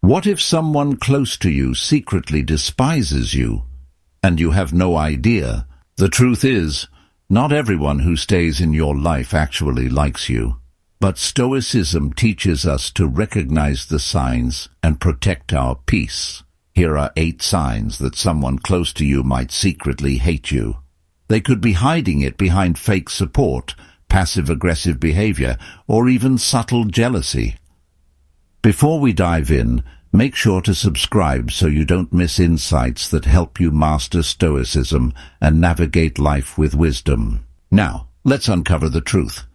What if someone close to you secretly despises you, and you have no idea? The truth is, not everyone who stays in your life actually likes you. But Stoicism teaches us to recognize the signs and protect our peace. Here are 8 signs that someone close to you might secretly hate you. They could be hiding it behind fake support, passive-aggressive behavior, or even subtle jealousy. Before we dive in, make sure to subscribe so you don't miss insights that help you master Stoicism and navigate life with wisdom. Now, let's uncover the truth.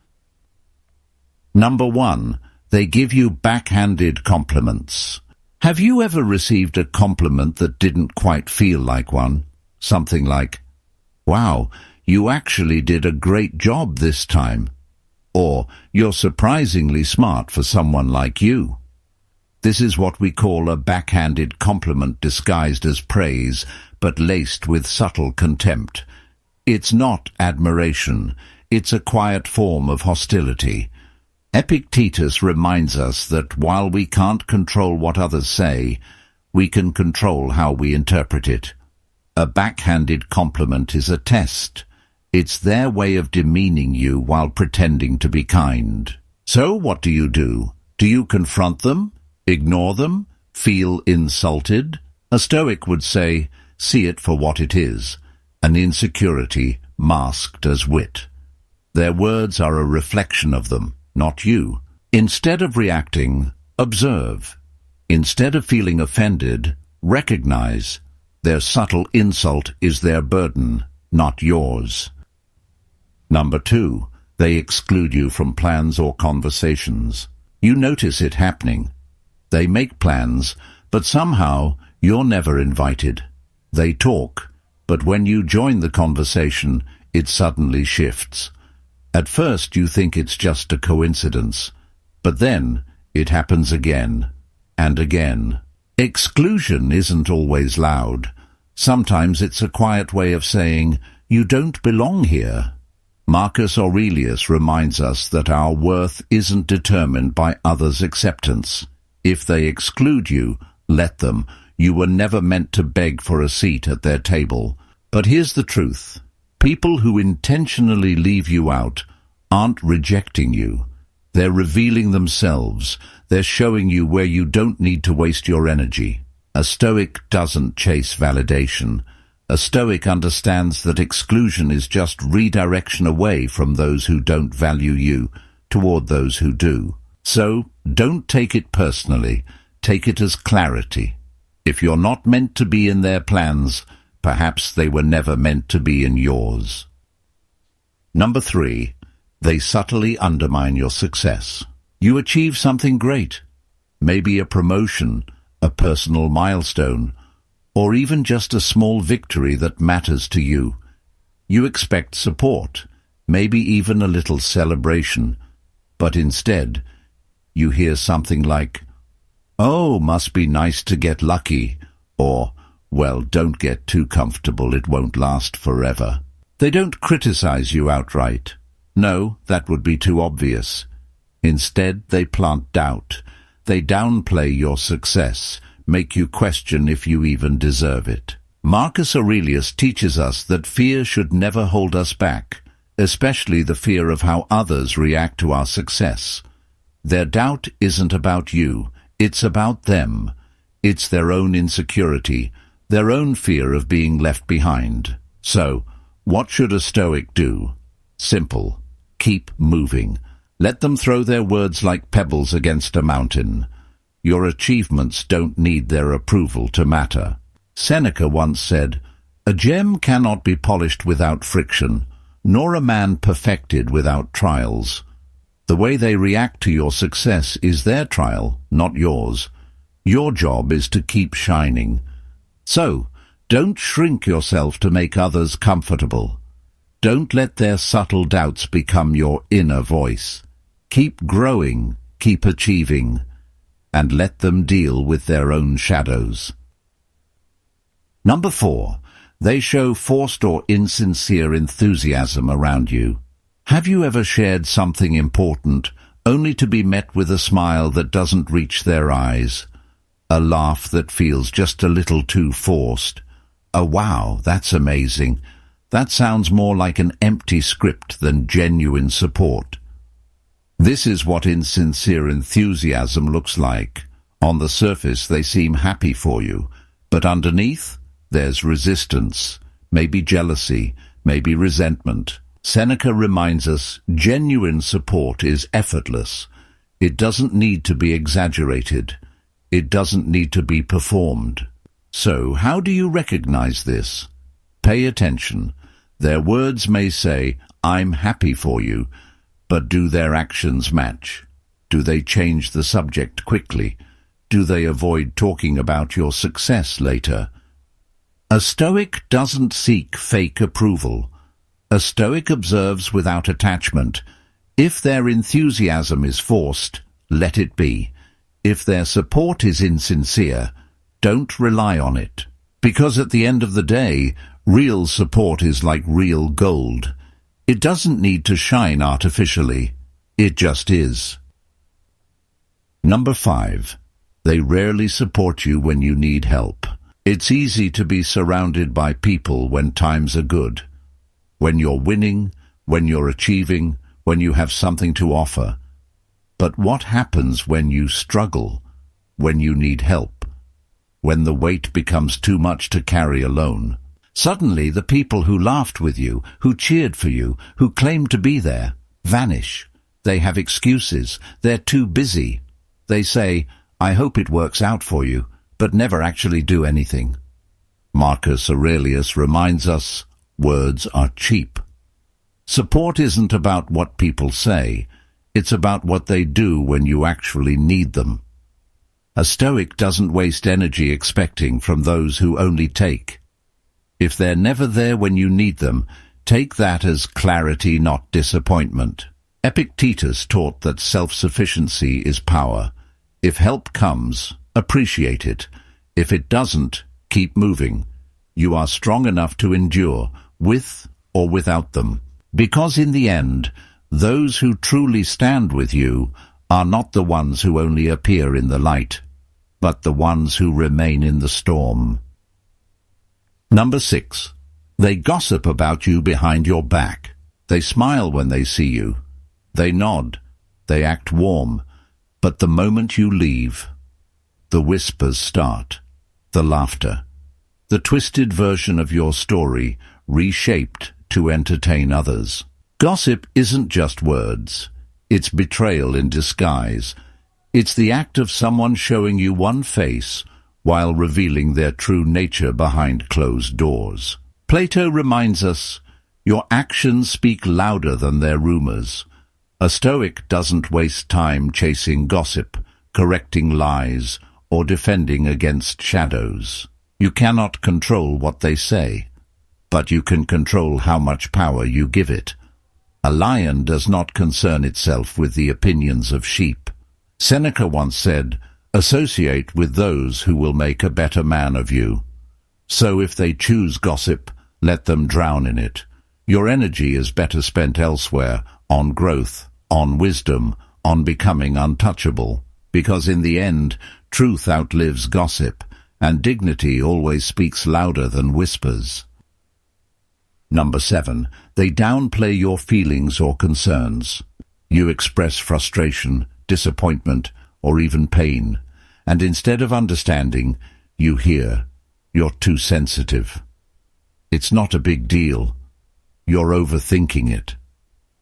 Number 1. They give you backhanded compliments. Have you ever received a compliment that didn't quite feel like one? Something like, "Wow, you actually did a great job this time." Or, "You're surprisingly smart for someone like you." This is what we call a backhanded compliment disguised as praise, but laced with subtle contempt. It's not admiration. It's a quiet form of hostility. Epictetus reminds us that while we can't control what others say, we can control how we interpret it. A backhanded compliment is a test. It's their way of demeaning you while pretending to be kind. So what do? Do you confront them? Ignore them? Feel insulted? A Stoic would say, see it for what it is, an insecurity masked as wit. Their words are a reflection of them, not you. Instead of reacting, observe. Instead of feeling offended, recognize. Their subtle insult is their burden, not yours. Number 2, they exclude you from plans or conversations. You notice it happening. They make plans, but somehow you're never invited. They talk, but when you join the conversation, it suddenly shifts. At first you think it's just a coincidence, but then it happens again and again. Exclusion isn't always loud. Sometimes it's a quiet way of saying, you don't belong here. Marcus Aurelius reminds us that our worth isn't determined by others' acceptance. If they exclude you, let them. You were never meant to beg for a seat at their table. But here's the truth. People who intentionally leave you out aren't rejecting you. They're revealing themselves. They're showing you where you don't need to waste your energy. A Stoic doesn't chase validation. A Stoic understands that exclusion is just redirection away from those who don't value you toward those who do. So, don't take it personally. Take it as clarity. If you're not meant to be in their plans, perhaps they were never meant to be in yours. Number 3, they subtly undermine your success. You achieve something great, maybe a promotion, a personal milestone, or even just a small victory that matters to you. You expect support, maybe even a little celebration, but instead, you hear something like, "Oh, must be nice to get lucky," or, "Well, don't get too comfortable, it won't last forever." They don't criticize you outright. No, that would be too obvious. Instead, they plant doubt. They downplay your success, make you question if you even deserve it. Marcus Aurelius teaches us that fear should never hold us back, especially the fear of how others react to our success. Their doubt isn't about you, it's about them. It's their own insecurity, their own fear of being left behind. So, what should a Stoic do? Simple. Keep moving. Let them throw their words like pebbles against a mountain. Your achievements don't need their approval to matter. Seneca once said, "A gem cannot be polished without friction, nor a man perfected without trials." The way they react to your success is their trial, not yours. Your job is to keep shining. So, don't shrink yourself to make others comfortable. Don't let their subtle doubts become your inner voice. Keep growing, keep achieving, and let them deal with their own shadows. Number 4, they show forced or insincere enthusiasm around you. Have you ever shared something important only to be met with a smile that doesn't reach their eyes? a laugh that feels just a little too forced, a wow, that's amazing. That sounds more like an empty script than genuine support. This is what insincere enthusiasm looks like. On the surface, they seem happy for you, but underneath, there's resistance, maybe jealousy, maybe resentment. Seneca reminds us genuine support is effortless. It doesn't need to be exaggerated. It doesn't need to be performed. So, how do you recognize this? Pay attention. Their words may say, "I'm happy for you," but do their actions match? Do they change the subject quickly? Do they avoid talking about your success later? A Stoic doesn't seek fake approval. A Stoic observes without attachment. If their enthusiasm is forced, let it be. If their support is insincere, don't rely on it. Because at the end of the day, real support is like real gold. It doesn't need to shine artificially. It just is. Number 5. They rarely support you when you need help. It's easy to be surrounded by people when times are good. When you're winning, when you're achieving, when you have something to offer. But what happens when you struggle, when you need help, when the weight becomes too much to carry alone? Suddenly the people who laughed with you, who cheered for you, who claimed to be there, vanish. They have excuses. They're too busy. They say, "I hope it works out for you," but never actually do anything. Marcus Aurelius reminds us, words are cheap. Support isn't about what people say. It's about what they do when you actually need them. A Stoic doesn't waste energy expecting from those who only take. If they're never there when you need them, take that as clarity, not disappointment. Epictetus taught that self-sufficiency is power. If help comes, appreciate it. If it doesn't, keep moving. You are strong enough to endure, with or without them. Because in the end, those who truly stand with you are not the ones who only appear in the light, but the ones who remain in the storm. Number 6. They gossip about you behind your back. They smile when they see you. They nod. They act warm. But the moment you leave, the whispers start, the laughter, the twisted version of your story reshaped to entertain others. Gossip isn't just words. It's betrayal in disguise. It's the act of someone showing you one face while revealing their true nature behind closed doors. Plato reminds us, your actions speak louder than their rumors. A Stoic doesn't waste time chasing gossip, correcting lies, or defending against shadows. You cannot control what they say, but you can control how much power you give it. A lion does not concern itself with the opinions of sheep. Seneca once said, "Associate with those who will make a better man of you." So if they choose gossip, let them drown in it. Your energy is better spent elsewhere, on growth, on wisdom, on becoming untouchable. Because in the end, truth outlives gossip, and dignity always speaks louder than whispers. Number 7. They downplay your feelings or concerns. You express frustration, disappointment, or even pain, and instead of understanding, you hear, "You're too sensitive." It's not a big deal. You're overthinking it.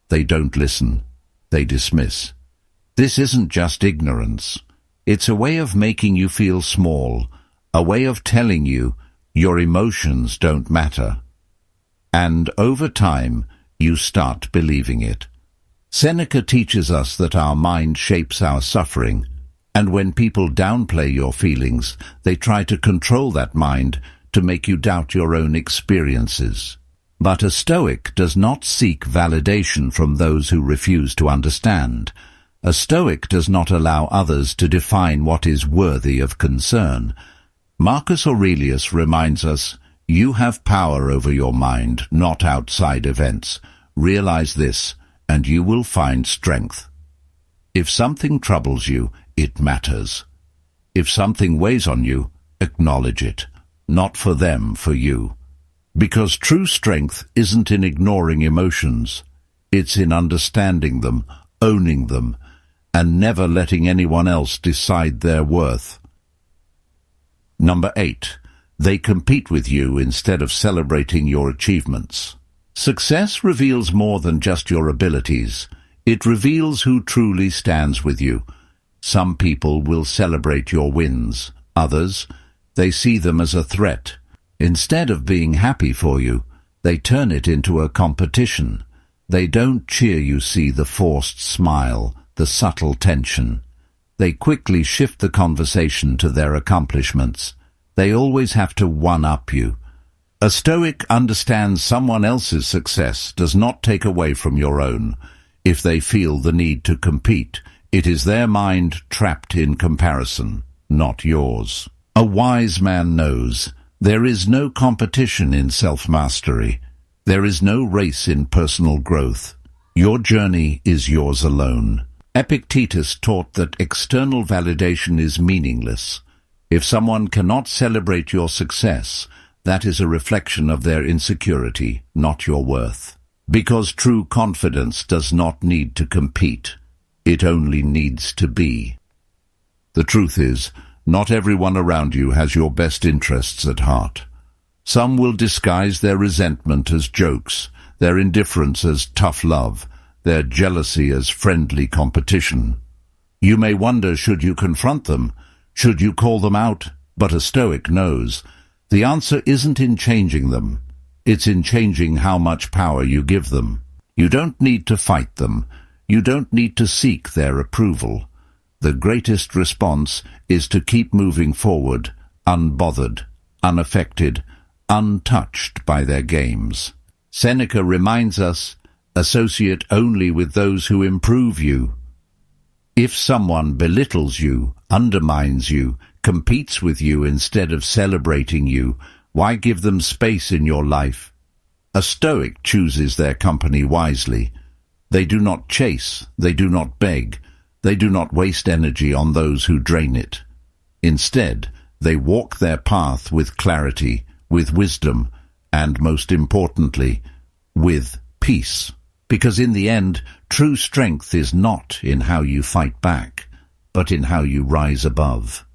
They don't listen. They dismiss. This isn't just ignorance. It's a way of making you feel small, a way of telling you your emotions don't matter. And over time, you start believing it. Seneca teaches us that our mind shapes our suffering, and when people downplay your feelings, they try to control that mind to make you doubt your own experiences. But a Stoic does not seek validation from those who refuse to understand. A Stoic does not allow others to define what is worthy of concern. Marcus Aurelius reminds us, you have power over your mind, not outside events. Realize this, and you will find strength. If something troubles you, it matters. If something weighs on you, acknowledge it. Not for them, for you. Because true strength isn't in ignoring emotions. It's in understanding them, owning them, and never letting anyone else decide their worth. Number 8. They compete with you instead of celebrating your achievements. Success reveals more than just your abilities. It reveals who truly stands with you. Some people will celebrate your wins. Others, they see them as a threat. Instead of being happy for you, they turn it into a competition. They don't cheer you see the forced smile, the subtle tension. They quickly shift the conversation to their accomplishments. They always have to one-up you. A Stoic understands someone else's success does not take away from your own. If they feel the need to compete, it is their mind trapped in comparison, not yours. A wise man knows there is no competition in self-mastery. There is no race in personal growth. Your journey is yours alone. Epictetus taught that external validation is meaningless. If someone cannot celebrate your success, that is a reflection of their insecurity, not your worth. Because true confidence does not need to compete. It only needs to be. The truth is, not everyone around you has your best interests at heart. Some will disguise their resentment as jokes, their indifference as tough love, their jealousy as friendly competition. You may wonder, should you confront them? Should you call them out? But a Stoic knows the answer isn't in changing them. It's in changing how much power you give them. You don't need to fight them. You don't need to seek their approval. The greatest response is to keep moving forward, unbothered, unaffected, untouched by their games. Seneca reminds us, associate only with those who improve you. If someone belittles you, undermines you, competes with you instead of celebrating you, why give them space in your life? A Stoic chooses their company wisely. They do not chase, they do not beg, they do not waste energy on those who drain it. Instead, they walk their path with clarity, with wisdom, and most importantly, with peace. Because in the end, true strength is not in how you fight back, but in how you rise above.